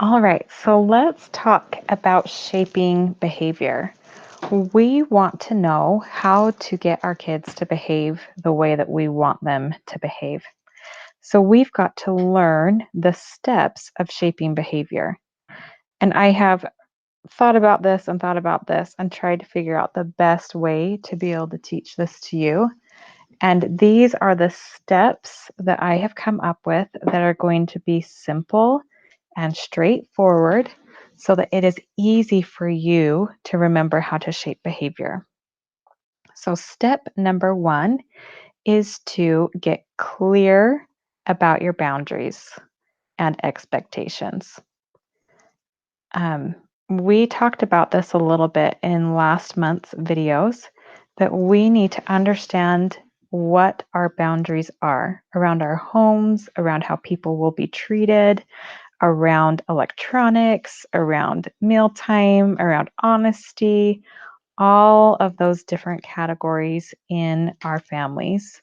All right, so let's talk about shaping behavior. We want to know how to get our kids to behave the way that we want them to behave. So we've got to learn the steps of shaping behavior. And I have thought about this and tried to figure out the best way to be able to teach this to you. And these are the steps that I have come up with that are going to be simple and straightforward so that it is easy for you to remember how to shape behavior. So, step number one is to get clear about your boundaries and expectations. Um, we talked about this a little bit in last month's videos that we need to understand what our boundaries are around our homes, around how people will be treated, around electronics, around mealtime, around honesty, all of those different categories in our families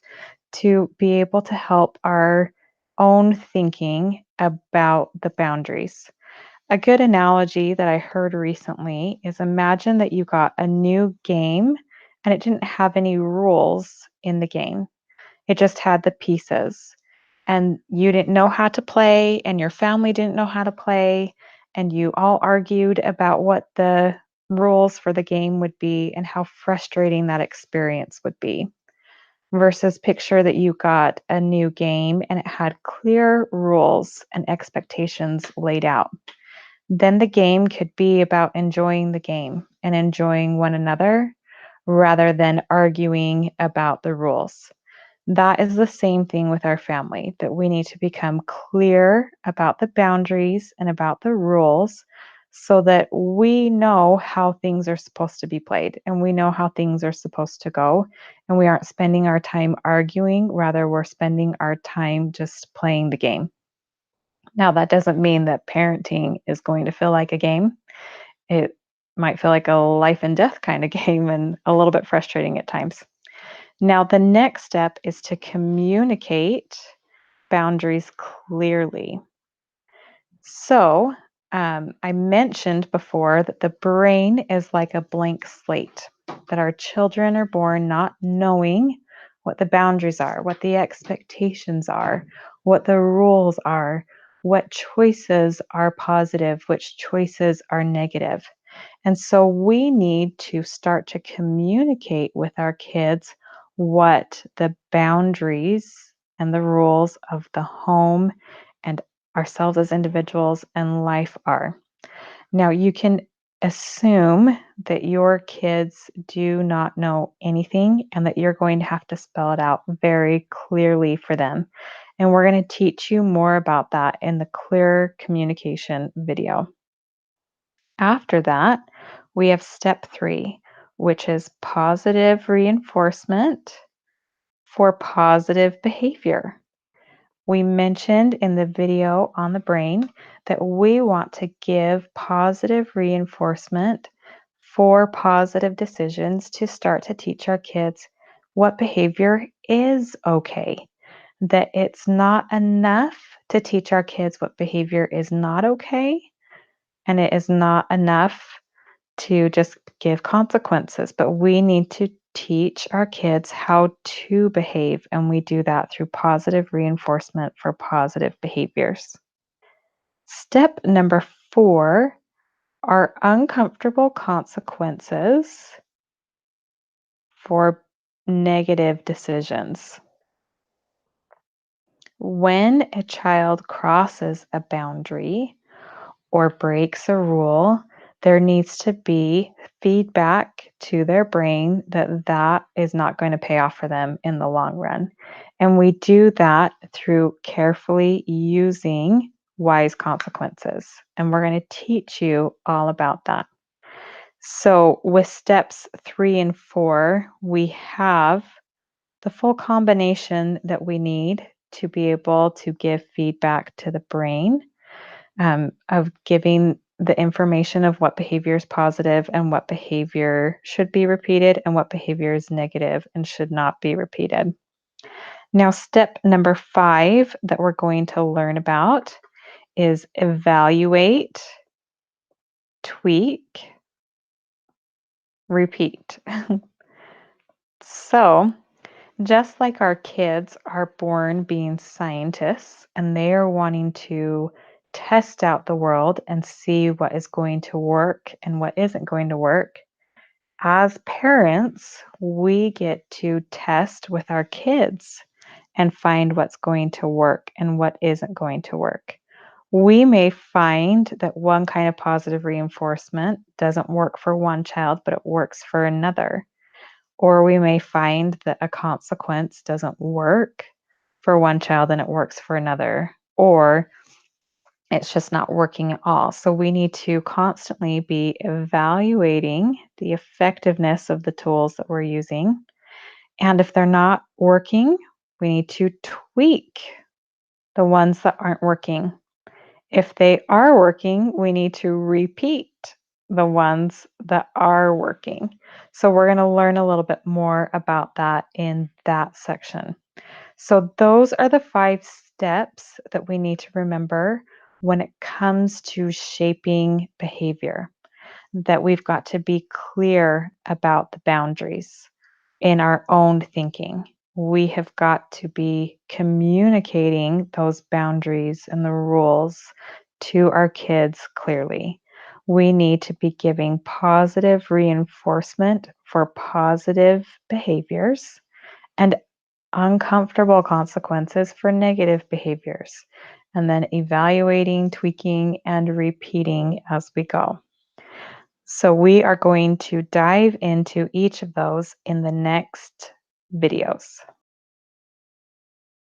to be able to help our own thinking about the boundaries. A good analogy that I heard recently is imagine that you got a new game and it didn't have any rules in the game. It just had the pieces. And you didn't know how to play, and your family didn't know how to play, and you all argued about what the rules for the game would be and how frustrating that experience would be. Versus picture that you got a new game and it had clear rules and expectations laid out. Then the game could be about enjoying the game and enjoying one another rather than arguing about the rules. That is the same thing with our family, that we need to become clear about the boundaries and about the rules so that we know how things are supposed to be played and we know how things are supposed to go. And we aren't spending our time arguing, rather, we're spending our time just playing the game. Now, that doesn't mean that parenting is going to feel like a game. It might feel like a life and death kind of game and a little bit frustrating at times. Now, the next step is to communicate boundaries clearly. So, I mentioned before that the brain is like a blank slate, that our children are born not knowing what the boundaries are, what the expectations are, what the rules are, what choices are positive, which choices are negative. And so we need to start to communicate with our kids what the boundaries and the rules of the home and ourselves as individuals and life are. Now, you can assume that your kids do not know anything and that you're going to have to spell it out very clearly for them. And we're going to teach you more about that in the clear communication video. After that, we have step three, which is positive reinforcement for positive behavior. We mentioned in the video on the brain that we want to give positive reinforcement for positive decisions to start to teach our kids what behavior is okay, that it's not enough to teach our kids what behavior is not okay, and it is not enough to just give consequences, but we need to teach our kids how to behave, and we do that through positive reinforcement for positive behaviors. Step number four are uncomfortable consequences for negative decisions. When a child crosses a boundary or breaks a rule, there needs to be feedback to their brain that that is not going to pay off for them in the long run. And we do that through carefully using wise consequences. And we're going to teach you all about that. So, with steps three and four, we have the full combination that we need to be able to give feedback to the brain, of giving the information of what behavior is positive and what behavior should be repeated and what behavior is negative and should not be repeated. Now, step number five that we're going to learn about is evaluate, tweak, repeat. So, just like our kids are born being scientists and they are wanting to test out the world and see what is going to work and what isn't going to work, as parents, we get to test with our kids and find what's going to work and what isn't going to work. We may find that one kind of positive reinforcement doesn't work for one child, but it works for another. Or we may find that a consequence doesn't work for one child and it works for another. Or it's just not working at all. So we need to constantly be evaluating the effectiveness of the tools that we're using. And if they're not working, we need to tweak the ones that aren't working. If they are working, we need to repeat the ones that are working. So we're going to learn a little bit more about that in that section. So those are the 5 steps that we need to remember when it comes to shaping behavior, that we've got to be clear about the boundaries in our own thinking. We have got to be communicating those boundaries and the rules to our kids clearly. We need to be giving positive reinforcement for positive behaviors and uncomfortable consequences for negative behaviors, and then evaluating, tweaking, and repeating as we go. So we are going to dive into each of those in the next videos.